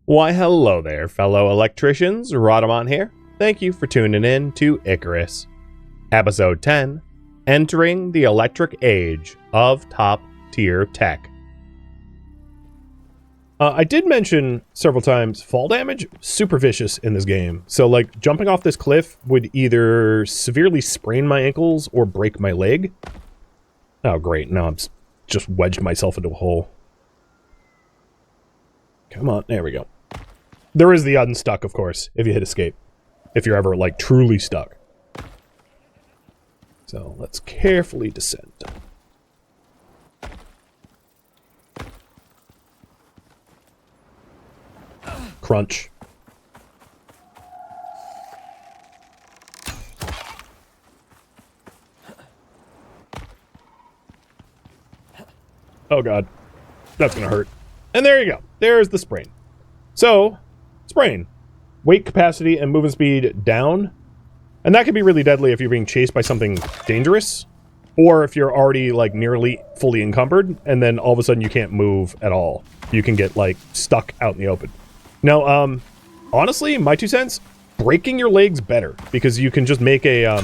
Why, hello there, fellow electricians. Rhadamant here. Thank you for tuning in to Icarus. Episode 10, Entering the Electric Age of Top-Tier Tech. I did mention several times fall damage, super vicious in this game. So, like, jumping off this cliff would either severely sprain my ankles or break my leg. Oh, great. Now I'm just wedged myself into a hole. Come on, there we go. There is the unstuck, of course, if you hit escape. If you're ever, like, truly stuck. So, let's carefully descend. Crunch. Oh god. That's gonna hurt. And there you go. There's the sprain. So, sprain. Weight capacity and movement speed down. And that can be really deadly if you're being chased by something dangerous. Or if you're already, like, nearly fully encumbered, and then all of a sudden you can't move at all. You can get, like, stuck out in the open. Now, honestly, my 2 cents, breaking your legs better. Because you can just make a,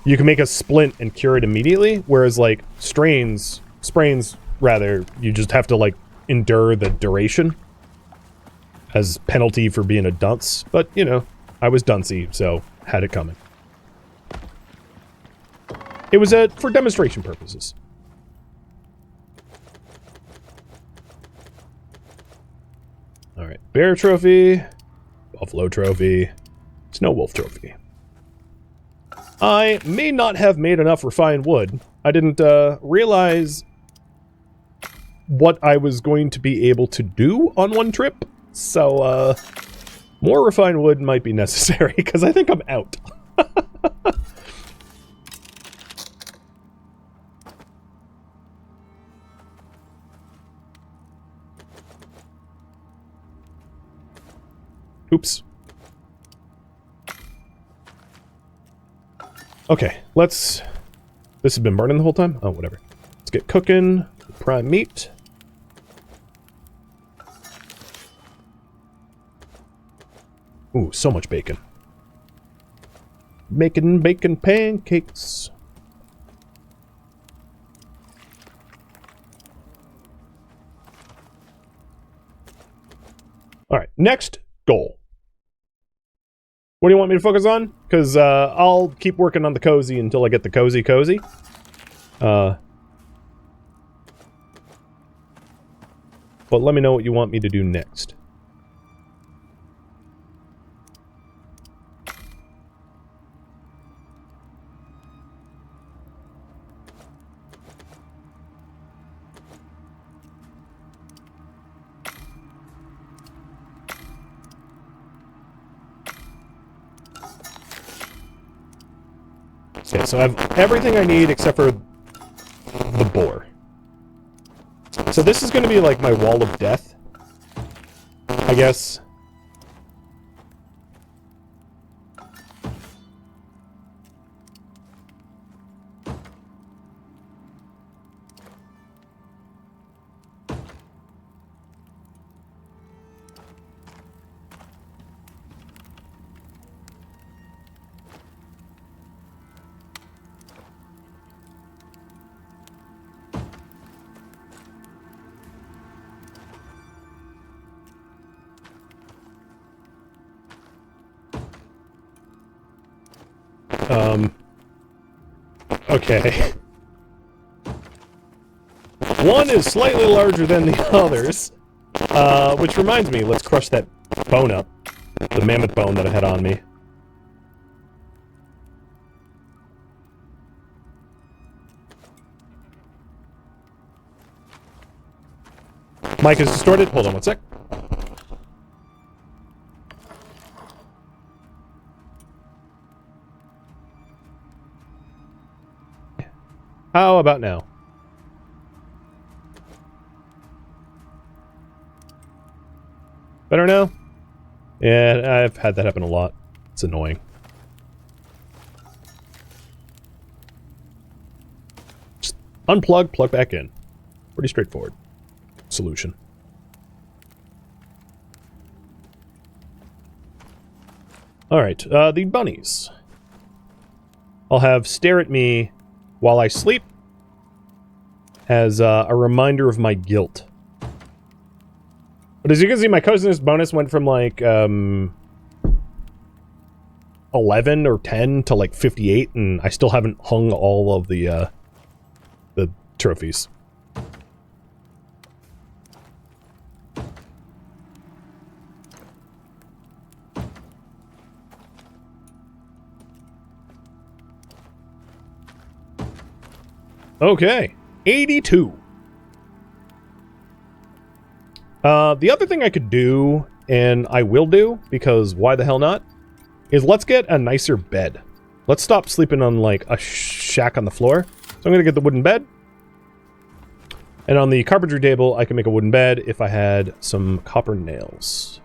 you can make a splint and cure it immediately. Whereas, like, sprains, rather, you just have to, like, endure the duration as penalty for being a dunce. But, you know, I was duncy, so had it coming. It was for demonstration purposes. Alright, bear trophy, buffalo trophy, snow wolf trophy. I may not have made enough refined wood. I didn't realize what I was going to be able to do on one trip, so more refined wood might be necessary, because I think I'm out. Oops. Okay, let's... This has been burning the whole time? Oh, whatever. Let's get cooking. Prime meat. Ooh, so much bacon. Making bacon pancakes. Alright, next goal. What do you want me to focus on? Because I'll keep working on the cozy until I get the cozy. But let me know what you want me to do next. Okay, so I have everything I need except for the boar. So this is going to be like my wall of death, I guess. Okay. One is slightly larger than the others. Which reminds me, let's crush that bone up. The mammoth bone that I had on me. Mic is distorted. Hold on one sec. How about now? Better now? Yeah, I've had that happen a lot. It's annoying. Just unplug, plug back in. Pretty straightforward solution. All right, the bunnies. I'll have stare at me while I sleep as a reminder of my guilt. But as you can see, my coziness bonus went from like 11 or 10 to like 58, and I still haven't hung all of the trophies. Okay, 82. The other thing I could do, and I will do, because why the hell not, is let's get a nicer bed. Let's stop sleeping on, like, a shack on the floor. So I'm going to get the wooden bed. And on the carpentry table, I can make a wooden bed if I had some copper nails.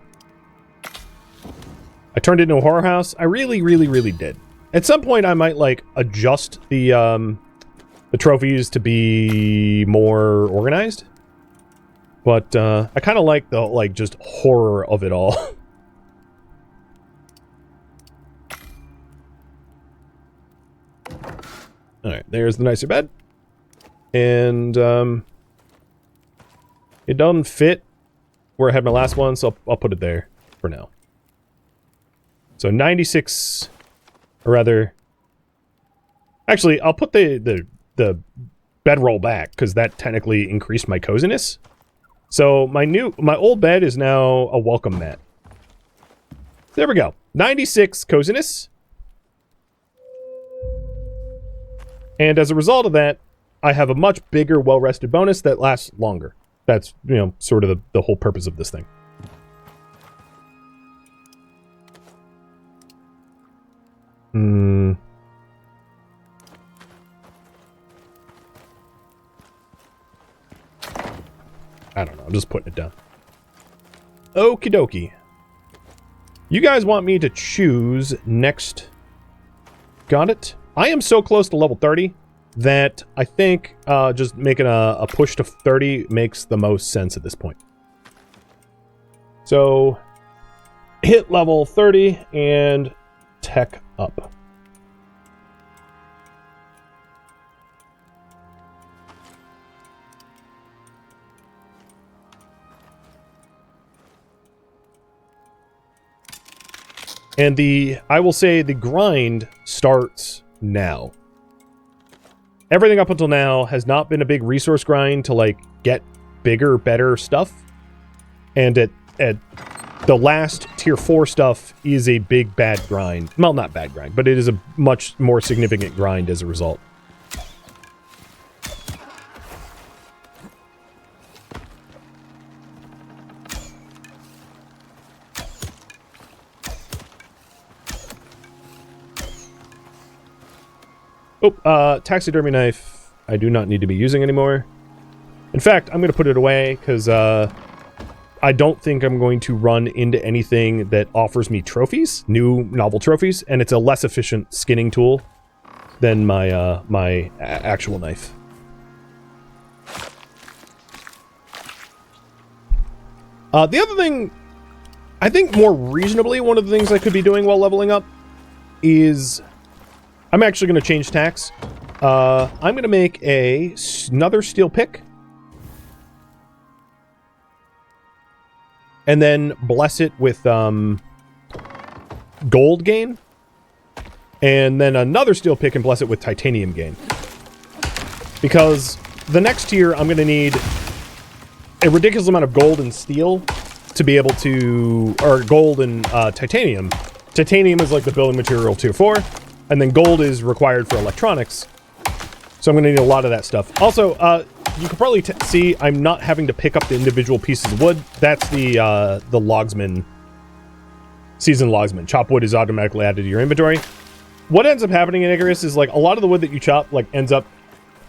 I turned it into a horror house. I really, really, really did. At some point, I might, like, adjust the trophies to be more organized. But, I kind of like the, like, just horror of it all. Alright, there's the nicer bed. And, it doesn't fit where I had my last one, so I'll put it there for now. So 96, or rather... Actually, I'll put the bedroll back, because that technically increased my coziness. So my old bed is now a welcome mat. There we go. 96 coziness. And as a result of that, I have a much bigger, well-rested bonus that lasts longer. That's, you know, sort of the whole purpose of this thing. I don't know, I'm just putting it down. Okie dokie. You guys want me to choose next. Got it? I am so close to level 30 that I think just making a push to 30 makes the most sense at this point. So, hit level 30 and tech up. And I will say the grind starts now. Everything up until now has not been a big resource grind to, like, get bigger, better stuff. And at the last tier 4 stuff is a big bad grind. Well, not bad grind, but it is a much more significant grind as a result. Oh, taxidermy knife I do not need to be using anymore. In fact, I'm going to put it away because I don't think I'm going to run into anything that offers me trophies, new novel trophies, and it's a less efficient skinning tool than my my actual knife. The other thing, I think more reasonably, one of the things I could be doing while leveling up is... I'm actually going to change tacks. I'm going to make another steel pick. And then bless it with gold gain. And then another steel pick and bless it with titanium gain. Because the next tier, I'm going to need a ridiculous amount of gold and steel to be able to... Or gold and titanium. Titanium is like the building material tier 4. And then gold is required for electronics. So I'm going to need a lot of that stuff. Also, you can probably see I'm not having to pick up the individual pieces of wood. That's the logsman, seasoned logsman. Chop wood is automatically added to your inventory. What ends up happening in Icarus is, like, a lot of the wood that you chop, like, ends up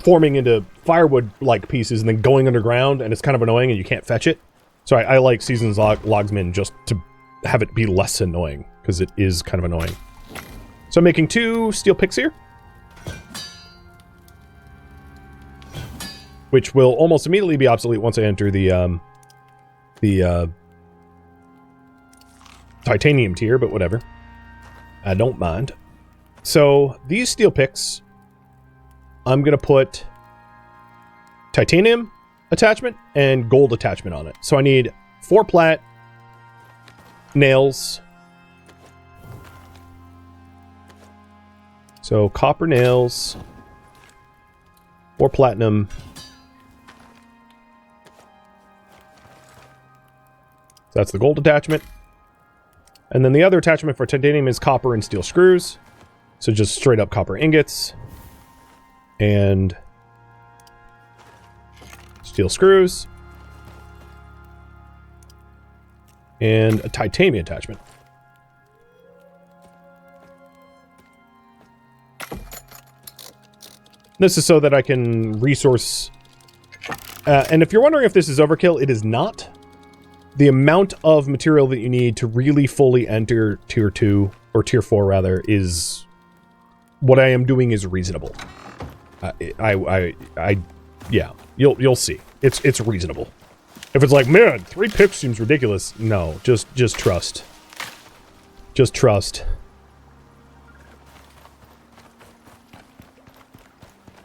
forming into firewood-like pieces and then going underground, and it's kind of annoying and you can't fetch it. So I like seasoned logsman just to have it be less annoying, because it is kind of annoying. So I'm making 2 steel picks here. Which will almost immediately be obsolete once I enter the titanium tier, but whatever. I don't mind. So these steel picks, I'm going to put titanium attachment and gold attachment on it. So I need 4 plat nails. So copper nails, 4 platinum. So that's the gold attachment. And then the other attachment for titanium is copper and steel screws. So just straight up copper ingots and steel screws and a titanium attachment. This is so that I can resource... and if you're wondering if this is overkill, it is not. The amount of material that you need to really fully enter tier 2, or tier 4 rather, is... what I am doing is reasonable. Yeah, you'll see. It's reasonable. If it's like, man, 3 picks seems ridiculous. No, just trust. Just trust.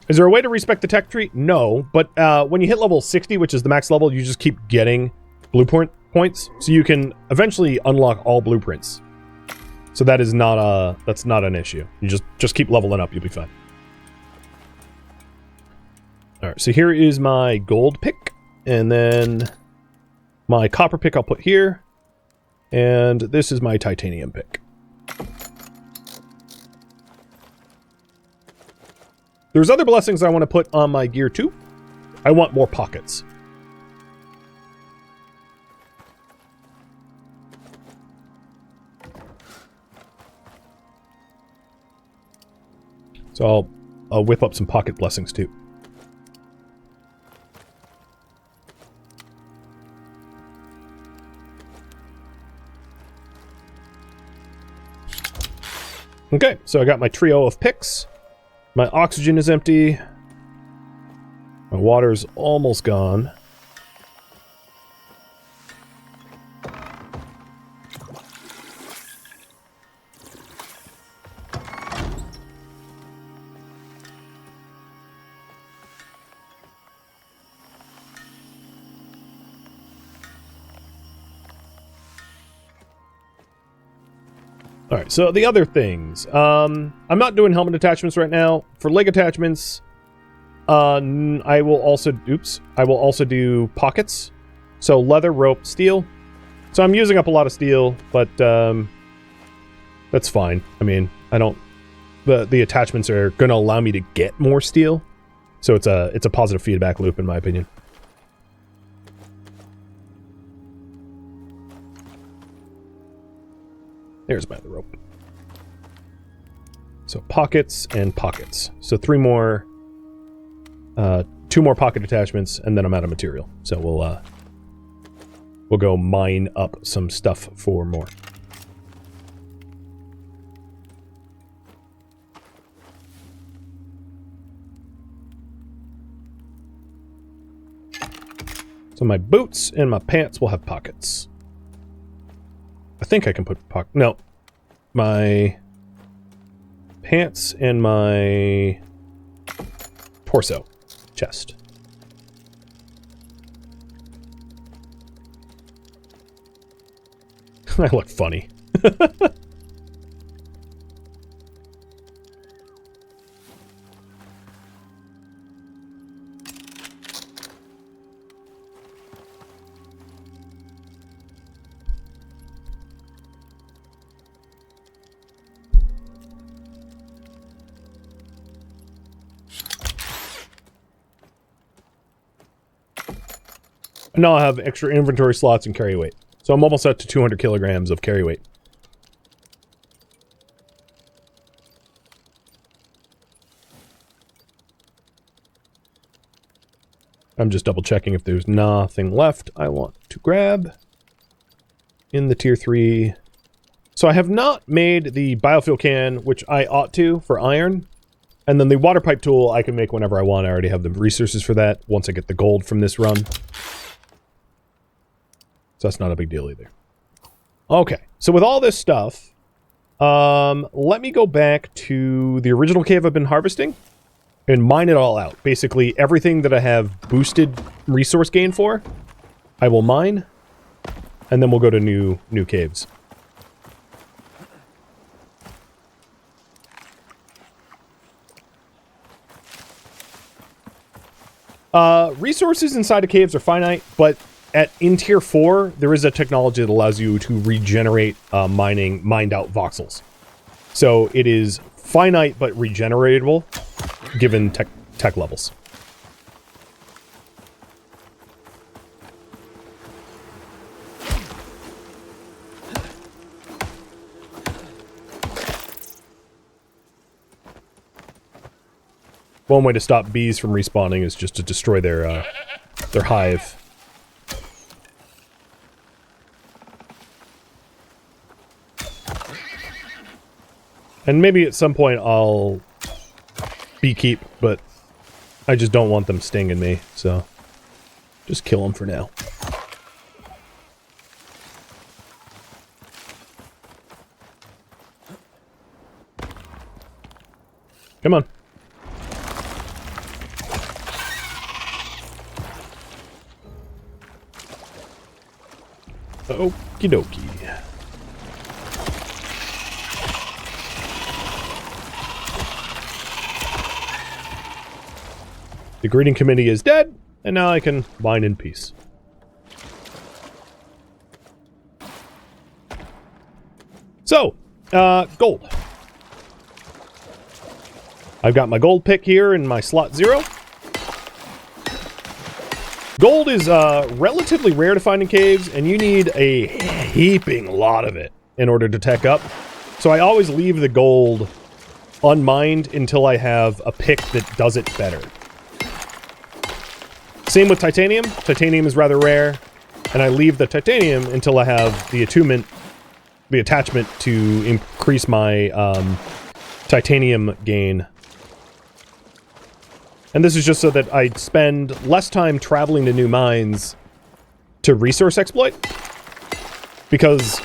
Is there a way to respec the tech tree? No, but when you hit level 60, which is the max level, you just keep getting blueprint points, so you can eventually unlock all blueprints. So that is not that's not an issue. You just keep leveling up, you'll be fine. All right, so here is my gold pick, and then my copper pick I'll put here, and this is my titanium pick. There's other blessings I want to put on my gear too. I want more pockets. So I'll whip up some pocket blessings too. Okay, so I got my trio of picks. My oxygen is empty. My water's almost gone. Alright, so the other things. I'm not doing helmet attachments right now. For leg attachments, I will also do pockets. So leather, rope, steel. So I'm using up a lot of steel, but that's fine. I mean, I don't... The attachments are going to allow me to get more steel. So it's a positive feedback loop, in my opinion. There's my other rope. So pockets and pockets. So 3 more, 2 more pocket attachments, and then I'm out of material. So we'll go mine up some stuff for more. So my boots and my pants will have pockets. I think I can put no. My pants and my torso chest. I look funny. Now I have extra inventory slots and carry weight. So I'm almost up to 200 kilograms of carry weight. I'm just double checking if there's nothing left I want to grab in the tier 3. So I have not made the biofuel can, which I ought to, for iron. And then the water pipe tool I can make whenever I want. I already have the resources for that once I get the gold from this run. So that's not a big deal either. Okay, so with all this stuff, Let me go back to the original cave I've been harvesting and mine it all out. Basically, everything that I have boosted resource gain for, I will mine, and then we'll go to new caves. Resources inside of caves are finite, but in tier 4, there is a technology that allows you to regenerate mined out voxels. So it is finite but regeneratable, given tech levels. One way to stop bees from respawning is just to destroy their hive. And maybe at some point I'll beekeep, but I just don't want them stinging me, so just kill them for now. Come on. Okie dokie. The greeting committee is dead, and now I can mine in peace. So, gold. I've got my gold pick here in my slot 0. Gold is relatively rare to find in caves, and you need a heaping lot of it in order to tech up. So I always leave the gold unmined until I have a pick that does it better. Same with titanium. Titanium is rather rare, and I leave the titanium until I have the attunement, the attachment to increase my titanium gain. And this is just so that I spend less time traveling to new mines to resource exploit. Because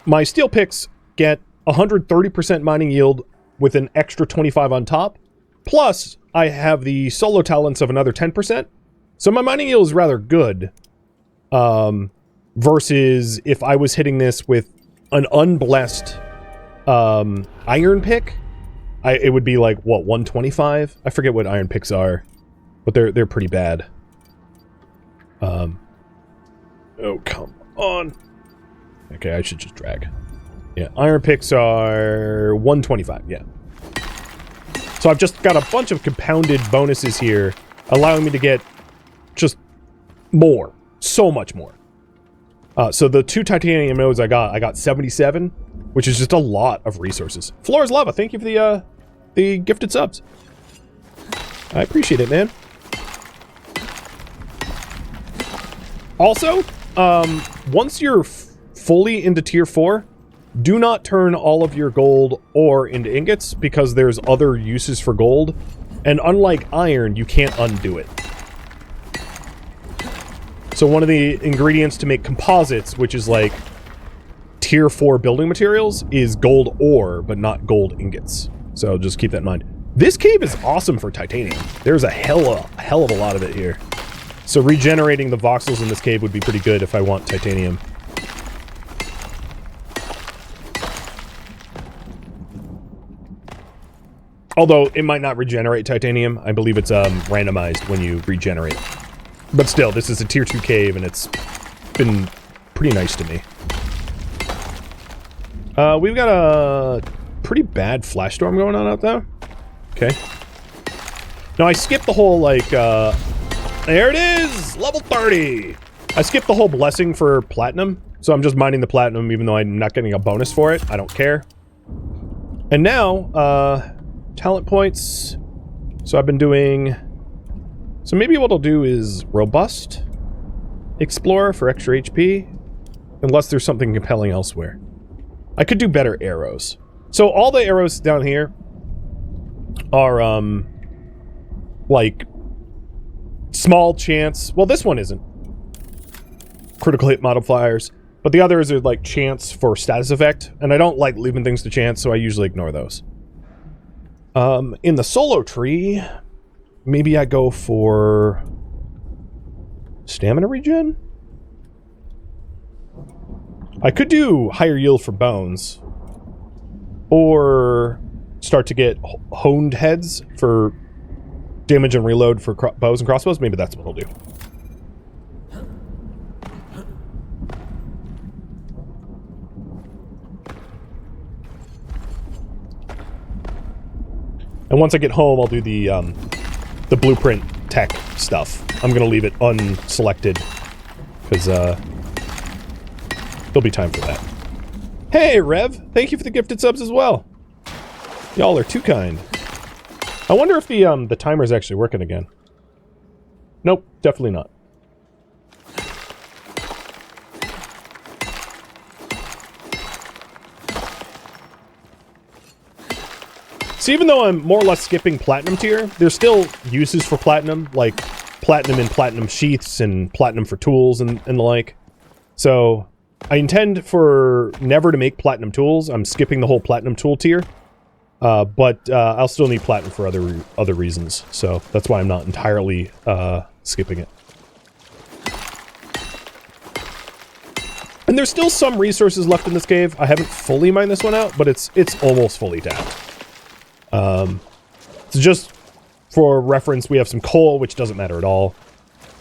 my steel picks get 130% mining yield with an extra 25 on top. Plus, I have the solo talents of another 10%. So my mining yield is rather good. Versus if I was hitting this with an unblessed iron pick. It would be like, what, 125? I forget what iron picks are, but they're pretty bad. Oh, come on. Okay, I should just drag. Yeah, iron picks are 125, yeah. So I've just got a bunch of compounded bonuses here, allowing me to get just more. So much more. So the 2 titanium nodes I got 77, which is just a lot of resources. Flora's Lava, thank you for the gifted subs. I appreciate it, man. Also, once you're fully into tier 4, do not turn all of your gold ore into ingots, because there's other uses for gold, and unlike iron, you can't undo it. So one of the ingredients to make composites, which is like tier 4 building materials, is gold ore, but not gold ingots. So just keep that in mind. This cave is awesome for titanium. There's a hell of a lot of it here. So regenerating the voxels in this cave would be pretty good if I want titanium. Although it might not regenerate titanium. I believe it's randomized when you regenerate. But still, this is a tier 2 cave, and it's been pretty nice to me. We've got a pretty bad flash storm going on out there. Okay. Now, I skipped the whole, like, there it is! Level 30! I skipped the whole blessing for platinum, so I'm just mining the platinum, even though I'm not getting a bonus for it. I don't care. And now, talent points. So I've been doing... So maybe what I'll do is Robust Explorer for extra HP, unless there's something compelling elsewhere. I could do better arrows. So all the arrows down here are, like, small chance. Well, this one isn't. Critical hit modifiers. But the others are like chance for status effect, and I don't like leaving things to chance, so I usually ignore those. In the solo tree, maybe I go for stamina regen? I could do higher yield for bones, or start to get honed heads for damage and reload for bows and crossbows. Maybe that's what I'll do. And once I get home, I'll do the blueprint tech stuff. I'm gonna leave it unselected because there'll be time for that. Hey, Rev! Thank you for the gifted subs as well. Y'all are too kind. I wonder if the timer's actually working again. Nope, definitely not. So even though I'm more or less skipping platinum tier, there's still uses for platinum, like platinum in platinum sheaths and platinum for tools and the like. So I intend for never to make platinum tools. I'm skipping the whole platinum tool tier. But I'll still need platinum for other reasons. So that's why I'm not entirely skipping it. And there's still some resources left in this cave. I haven't fully mined this one out, but it's almost fully tapped. So just for reference, we have some coal, which doesn't matter at all.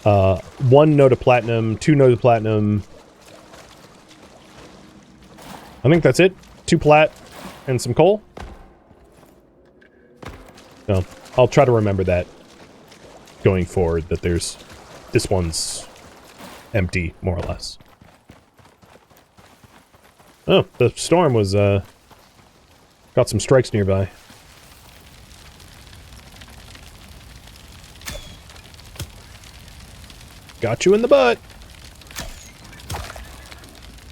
1 node of platinum, 2 nodes of platinum. I think that's it. 2 plat and some coal. No, I'll try to remember that going forward, that there's... this one's empty, more or less. Oh, the storm was, got some strikes nearby. Got you in the butt.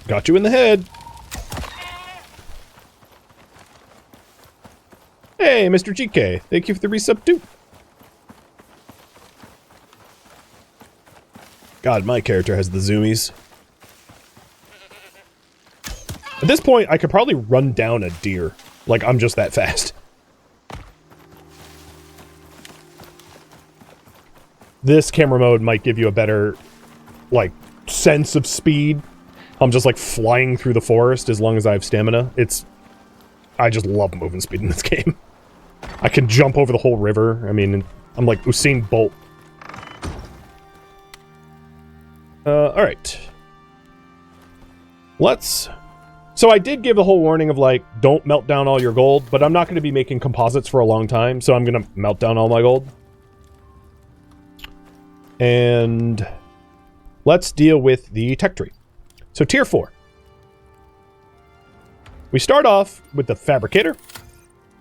Got you in the head. Hey, Mr. GK. Thank you for the resub too. God, my character has the zoomies. At this point, I could probably run down a deer. Like, I'm just that fast. This camera mode might give you a better, like, sense of speed. I'm just, like, flying through the forest as long as I have stamina. I just love moving speed in this game. I can jump over the whole river. I mean, I'm like Usain Bolt. Alright. So I did give the whole warning of, like, don't melt down all your gold, but I'm not going to be making composites for a long time, so I'm going to melt down all my gold. And let's deal with the tech tree. So tier 4. We start off with the fabricator,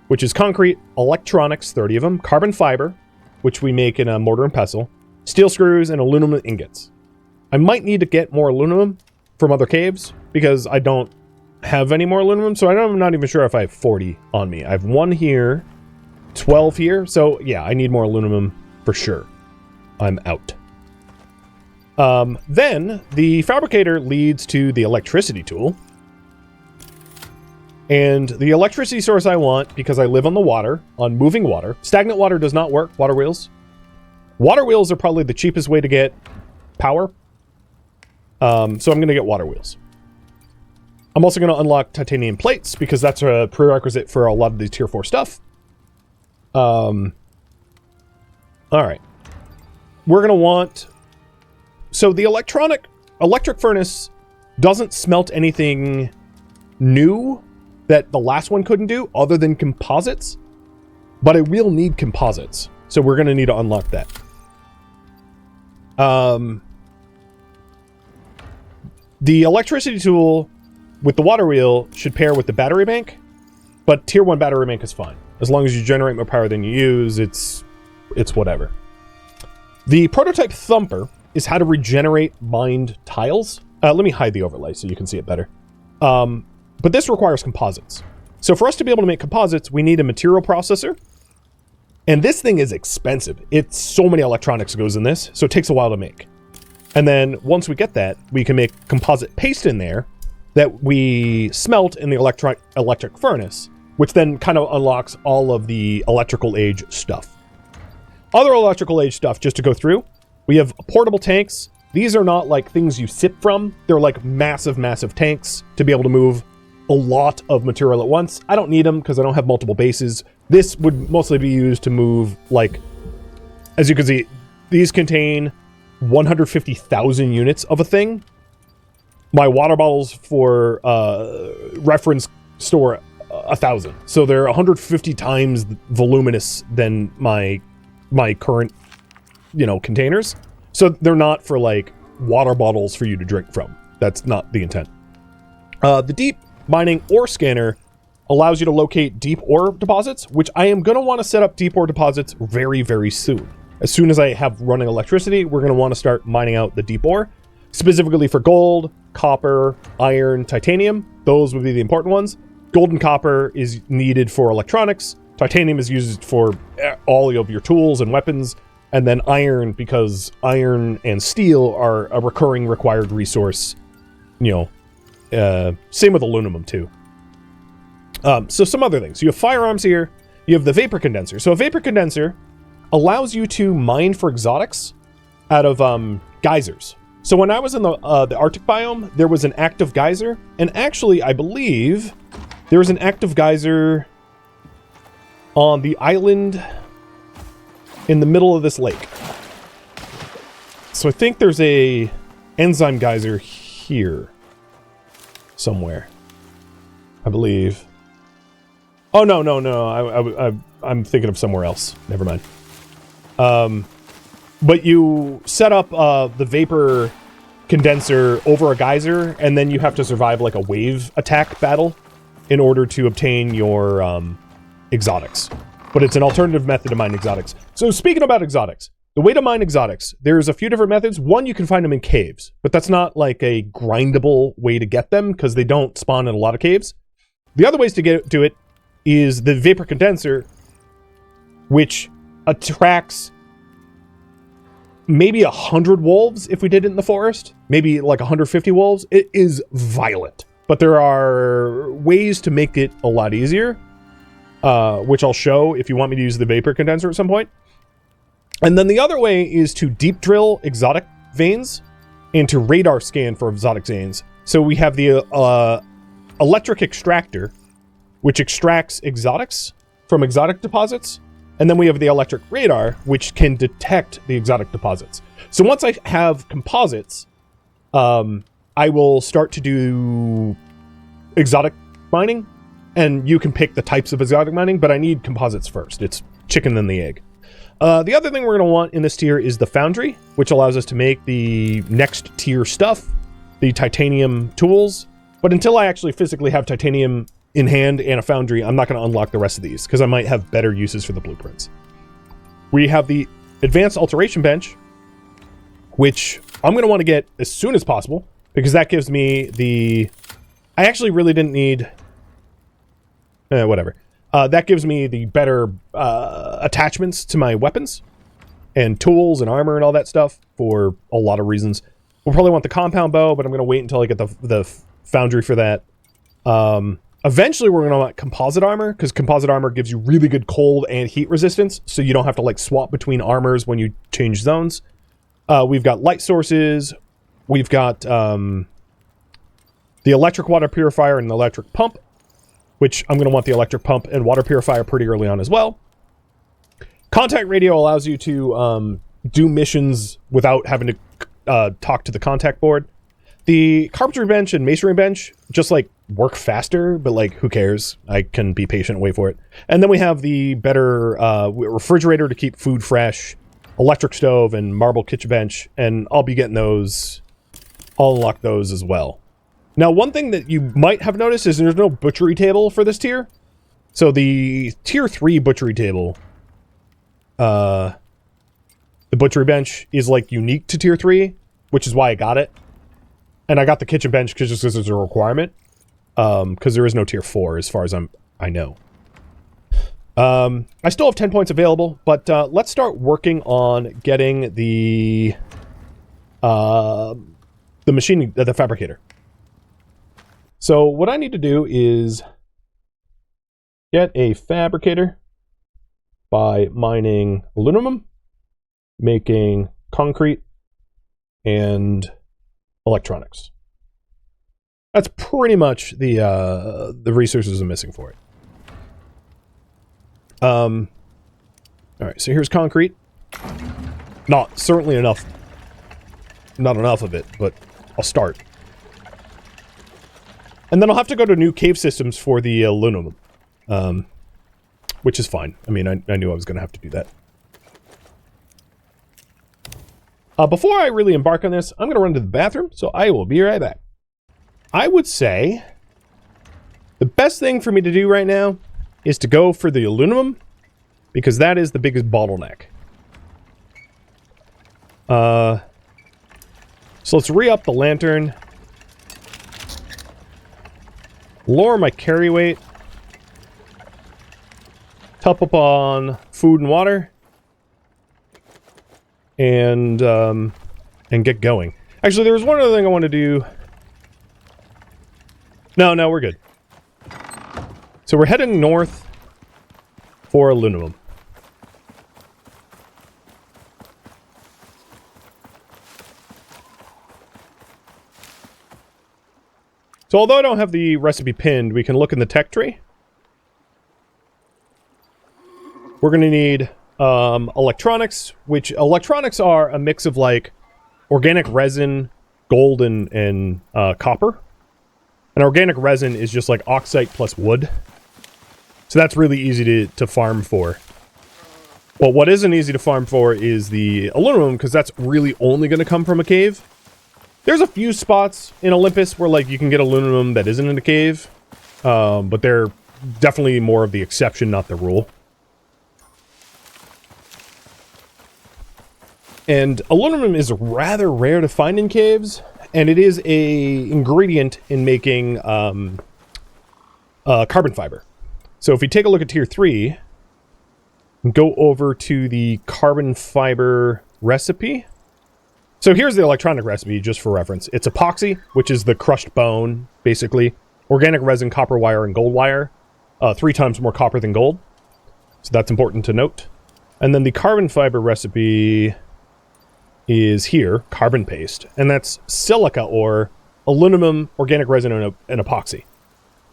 which is concrete, electronics, 30 of them, carbon fiber, which we make in a mortar and pestle, steel screws, and aluminum ingots. I might need to get more aluminum from other caves, because I don't have any more aluminum, so I'm not even sure if I have 40 on me. I have 1 here, 12 here, so yeah, I need more aluminum for sure. I'm out. Then, the fabricator leads to the electricity tool. And the electricity source I want, because I live on the water, on moving water. Stagnant water does not work, water wheels. Water wheels are probably the cheapest way to get power. So I'm going to get water wheels. I'm also going to unlock titanium plates, because that's a prerequisite for a lot of the tier 4 stuff. Alright. We're going to want... So the electric furnace doesn't smelt anything new that the last one couldn't do, other than composites. But I will need composites, so we're going to need to unlock that. The electricity tool with the water wheel should pair with the battery bank, but tier 1 battery bank is fine. As long as you generate more power than you use, it's whatever. The prototype thumper is how to regenerate mined tiles. Let me hide the overlay so you can see it better. But this requires composites. So for us to be able to make composites, we need a material processor. And this thing is expensive. It's so many electronics goes in this, so it takes a while to make. And then once we get that, we can make composite paste in there that we smelt in the electric furnace, which then kind of unlocks all of the electrical age stuff. Other electrical age stuff, just to go through, we have portable tanks. These are not like things you sip from. They're like massive, massive tanks to be able to move a lot of material at once. I don't need them because I don't have multiple bases. This would mostly be used to move, like, as you can see, these contain 150,000 units of a thing. My water bottles for reference store 1,000. So they're 150 times voluminous than my current, containers. So they're not for like water bottles for you to drink from. That's not the intent. The deep mining ore scanner allows you to locate deep ore deposits, which I am going to want to set up deep ore deposits very, very soon. As soon as I have running electricity, we're going to want to start mining out the deep ore, specifically for gold, copper, iron, titanium. Those would be the important ones. Gold and copper is needed for electronics. Titanium is used for all of your tools and weapons. And then iron, because iron and steel are a recurring required resource. Same with aluminum too. So some other things. You have firearms here. You have the vapor condenser. So a vapor condenser allows you to mine for exotics out of geysers. So when I was in the Arctic biome, there was an active geyser. And actually, I believe there was an active geyser on the island in the middle of this lake. So I think there's a enzyme geyser here somewhere, I believe. Oh, no. I'm thinking of somewhere else. Never mind. But you set up the vapor condenser over a geyser, and then you have to survive like a wave attack battle in order to obtain your exotics. But it's an alternative method to mine exotics. So speaking about exotics, the way to mine exotics, there's a few different methods. One, you can find them in caves, but that's not like a grindable way to get them because they don't spawn in a lot of caves. The other ways to get to it is the vapor condenser, which attracts maybe 100 wolves if we did it in the forest, maybe like 150 wolves. It is violent, but there are ways to make it a lot easier. Which I'll show if you want me to use the vapor condenser at some point. And then the other way is to deep drill exotic veins and to radar scan for exotic veins. So we have the electric extractor, which extracts exotics from exotic deposits. And then we have the electric radar, which can detect the exotic deposits. So once I have composites, I will start to do exotic mining. And you can pick the types of exotic mining, but I need composites first. It's chicken and the egg. The other thing we're going to want in this tier is the foundry, which allows us to make the next tier stuff, the titanium tools. But until I actually physically have titanium in hand and a foundry, I'm not going to unlock the rest of these because I might have better uses for the blueprints. We have the advanced alteration bench, which I'm going to want to get as soon as possible because that gives me the... I actually really didn't need... whatever. That gives me the better attachments to my weapons and tools and armor and all that stuff for a lot of reasons. We'll probably want the compound bow, but I'm going to wait until I get the foundry for that. Eventually, we're going to want composite armor because composite armor gives you really good cold and heat resistance, so you don't have to like swap between armors when you change zones. We've got light sources. We've got the electric water purifier and the electric pump, which I'm going to want the electric pump and water purifier pretty early on as well. Contact radio allows you to do missions without having to talk to the contact board. The carpentry bench and masonry bench just like work faster, but like who cares? I can be patient and wait for it. And then we have the better refrigerator to keep food fresh, electric stove, and marble kitchen bench, and I'll be getting those. I'll unlock those as well. Now, one thing that you might have noticed is there's no butchery table for this tier. So the tier 3 butchery table, the butchery bench is like unique to tier 3, which is why I got it. And I got the kitchen bench just because it's a requirement. Because there is no tier 4 as far as I know. I still have 10 points available, but let's start working on getting the the machine, the fabricator. So what I need to do is get a fabricator by mining aluminum, making concrete, and electronics. That's pretty much the resources I'm missing for it. All right, so here's concrete. Not certainly enough. Not enough of it, but I'll start. And then I'll have to go to new cave systems for the aluminum, which is fine. I mean, I knew I was going to have to do that. Before I really embark on this, I'm going to run to the bathroom, so I will be right back. I would say the best thing for me to do right now is to go for the aluminum, because that is the biggest bottleneck. So let's re-up the lantern. Lower my carry weight. Top up on food and water. And get going. Actually, there was one other thing I want to do. No, we're good. So we're heading north for aluminum. So although I don't have the recipe pinned, we can look in the tech tree. We're going to need electronics, which electronics are a mix of like organic resin, gold, and copper. And organic resin is just like oxide plus wood. So that's really easy to farm for. Well, what isn't easy to farm for is the aluminum, because that's really only going to come from a cave. There's a few spots in Olympus where like you can get aluminum that isn't in a cave. But they're definitely more of the exception, not the rule. And aluminum is rather rare to find in caves, and it is a ingredient in making carbon fiber. So if we take a look at tier 3, go over to the carbon fiber recipe. So here's the electronic recipe, just for reference. It's epoxy, which is the crushed bone, basically. Organic resin, copper wire, and gold wire. 3 times more copper than gold. So that's important to note. And then the carbon fiber recipe is here, carbon paste. And that's silica ore, aluminum, organic resin, and epoxy.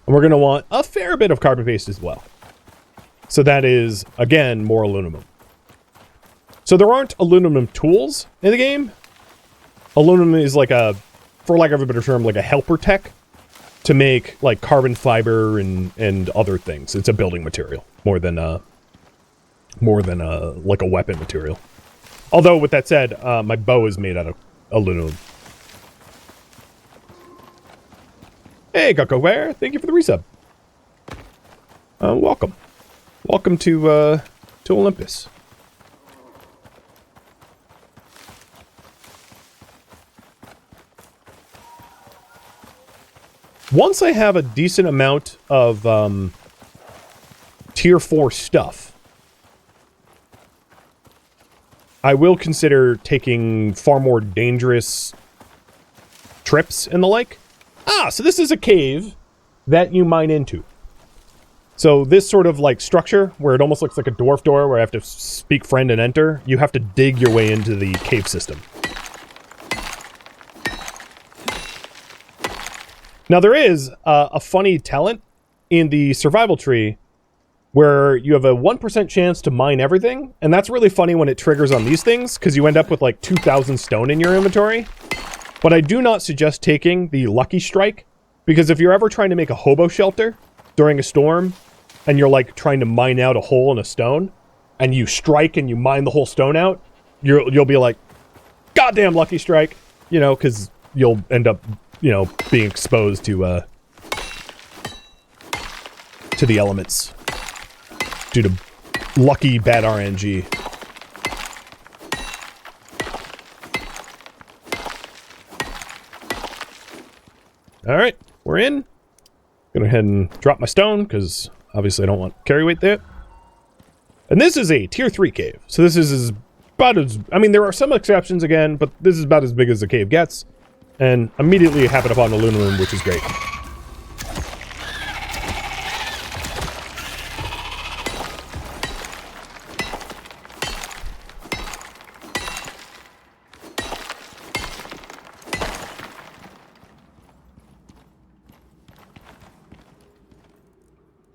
And we're going to want a fair bit of carbon paste as well. So that is, again, more aluminum. So there aren't aluminum tools in the game. Aluminum is like a, for lack of a better term, like a helper tech to make like carbon fiber and other things. It's a building material more than like a weapon material. Although with that said, my bow is made out of aluminum. Hey, Gecko Bear, thank you for the resub. Welcome. Welcome to Olympus. Once I have a decent amount of tier 4 stuff, I will consider taking far more dangerous trips and the like. So this is a cave that you mine into. So this sort of like structure, where it almost looks like a dwarf door where I have to speak friend and enter, you have to dig your way into the cave system. Now there is a funny talent in the survival tree where you have a 1% chance to mine everything, and that's really funny when it triggers on these things, because you end up with like 2,000 stone in your inventory. But I do not suggest taking the Lucky Strike, because if you're ever trying to make a hobo shelter during a storm, and you're like trying to mine out a hole in a stone, and you strike and you mine the whole stone out, you'll be like, goddamn Lucky Strike, you know, because you'll end up, you know, being exposed to the elements due to lucky bad RNG. All right, we're in. Gonna go ahead and drop my stone because obviously I don't want carry weight there. And this is a tier 3 cave, so this is as about as... I mean, there are some exceptions again, but this is about as big as the cave gets. And immediately you happen upon aluminum, which is great.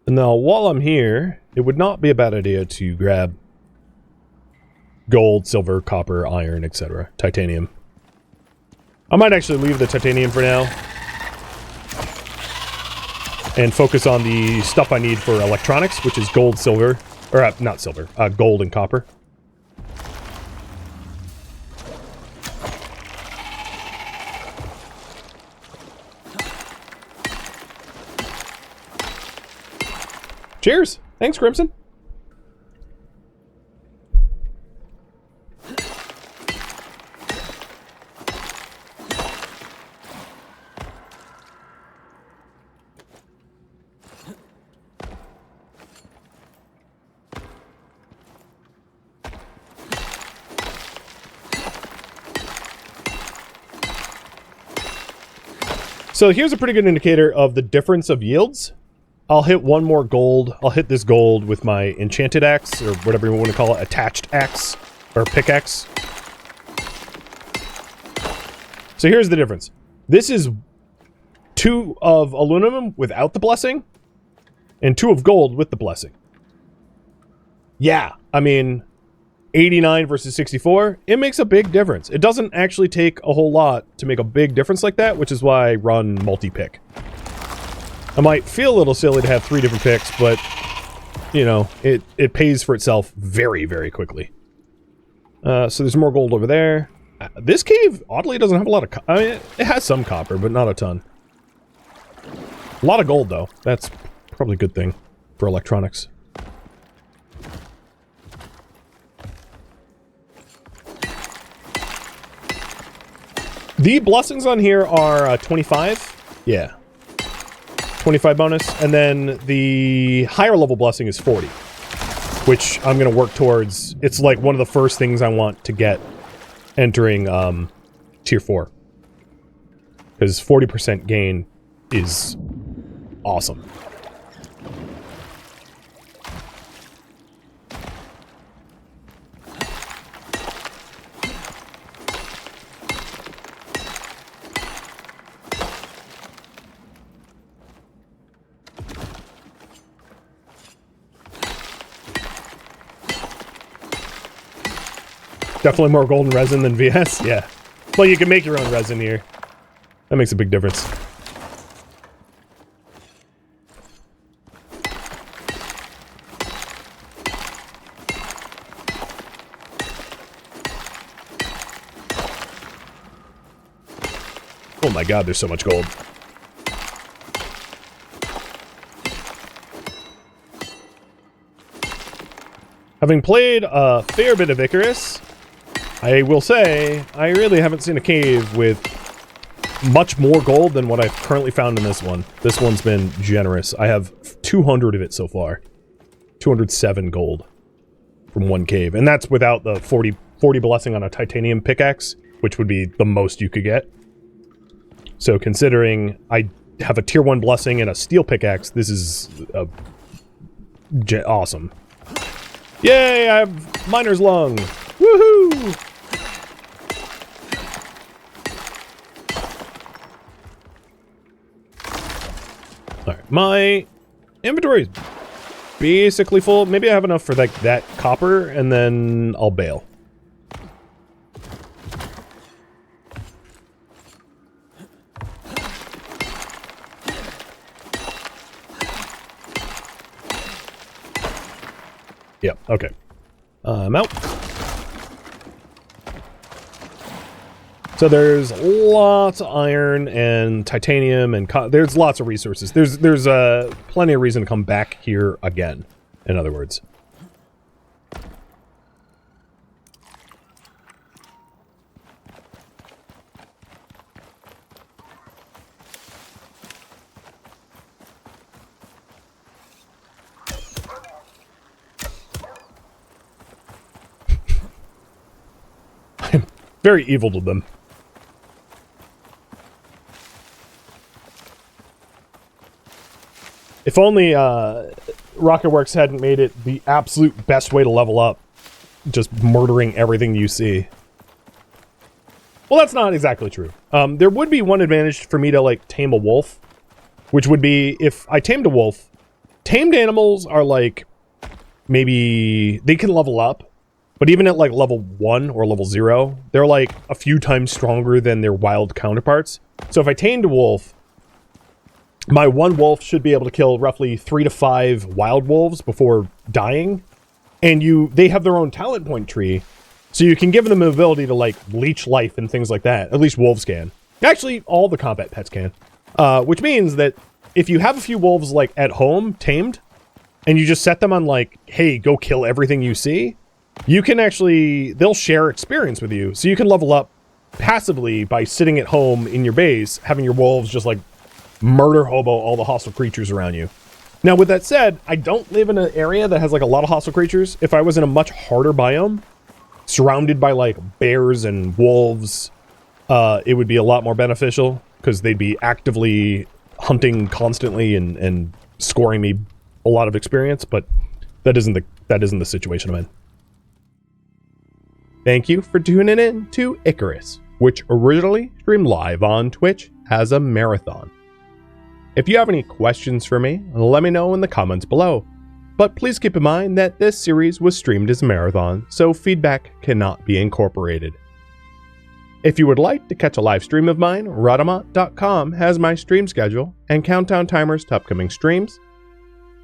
Now, while I'm here, it would not be a bad idea to grab gold, silver, copper, iron, etc. Titanium. I might actually leave the titanium for now and focus on the stuff I need for electronics, which is gold, silver, or not silver, gold and copper. Cheers! Thanks, Crimson. So here's a pretty good indicator of the difference of yields. I'll hit one more gold. I'll hit this gold with my enchanted axe, or whatever you want to call it, attached axe, or pickaxe. So here's the difference. This is 2 of aluminum without the blessing, and 2 of gold with the blessing. Yeah, I mean, 89 versus 64, it makes a big difference. It doesn't actually take a whole lot to make a big difference like that, which is why I run multi-pick. I might feel a little silly to have 3 different picks, but, you know, it pays for itself very, very quickly. So there's more gold over there. This cave, oddly, doesn't have a lot of... I mean, it has some copper, but not a ton. A lot of gold, though. That's probably a good thing for electronics. The blessings on here are 25. Yeah. 25 bonus, and then the higher level blessing is 40, which I'm going to work towards. It's like one of the first things I want to get entering tier 4, because 40% gain is awesome. Definitely more golden resin than VS, yeah. Well, you can make your own resin here. That makes a big difference. Oh my god, there's so much gold. Having played a fair bit of Icarus, I will say, I really haven't seen a cave with much more gold than what I've currently found in this one. This one's been generous. I have 200 of it so far. 207 gold from one cave. And that's without the 40 blessing on a titanium pickaxe, which would be the most you could get. So considering I have a tier 1 blessing and a steel pickaxe, this is awesome. Yay, I have miner's lung. Woohoo! Alright, my inventory is basically full. Maybe I have enough for like that copper, and then I'll bail. Yep, okay. I'm out. So there's lots of iron and titanium and there's lots of resources. There's plenty of reason to come back here again, in other words. Very evil to them. If only Rocketworks hadn't made it the absolute best way to level up. Just murdering everything you see. Well, that's not exactly true. There would be one advantage for me to, like, tame a wolf. Which would be, if I tamed a wolf, tamed animals are, like, maybe... They can level up. But even at, like, level 1 or level 0, they're, like, a few times stronger than their wild counterparts. So if I tamed a wolf... My one wolf should be able to kill roughly 3 to 5 wild wolves before dying. And they have their own talent point tree. So you can give them the ability to, like, leech life and things like that. At least wolves can. Actually, all the combat pets can. Which means that if you have a few wolves, like, at home, tamed, and you just set them on, like, hey, go kill everything you see, you can actually... They'll share experience with you. So you can level up passively by sitting at home in your base, having your wolves just, like, murder hobo all the hostile creatures around you. Now, with that said, I don't live in an area that has, like, a lot of hostile creatures. If I was in a much harder biome, surrounded by, like, bears and wolves, it would be a lot more beneficial, because they'd be actively hunting constantly and scoring me a lot of experience, but that isn't the situation I'm in. Thank you for tuning in to Icarus, which originally streamed live on Twitch as a marathon. If you have any questions for me, let me know in the comments below. But please keep in mind that this series was streamed as a marathon, so feedback cannot be incorporated. If you would like to catch a live stream of mine, Rhadamant.com has my stream schedule and countdown timers to upcoming streams.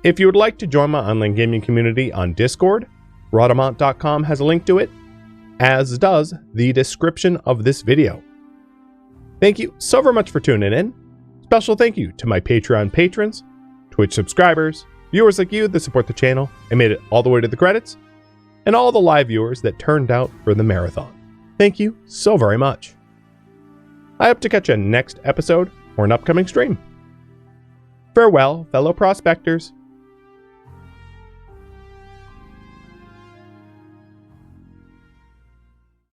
If you would like to join my online gaming community on Discord, Rhadamant.com has a link to it, as does the description of this video. Thank you so very much for tuning in. Special thank you to my Patreon patrons, Twitch subscribers, viewers like you that support the channel and made it all the way to the credits, and all the live viewers that turned out for the marathon. Thank you so very much. I hope to catch you next episode or an upcoming stream. Farewell, fellow prospectors.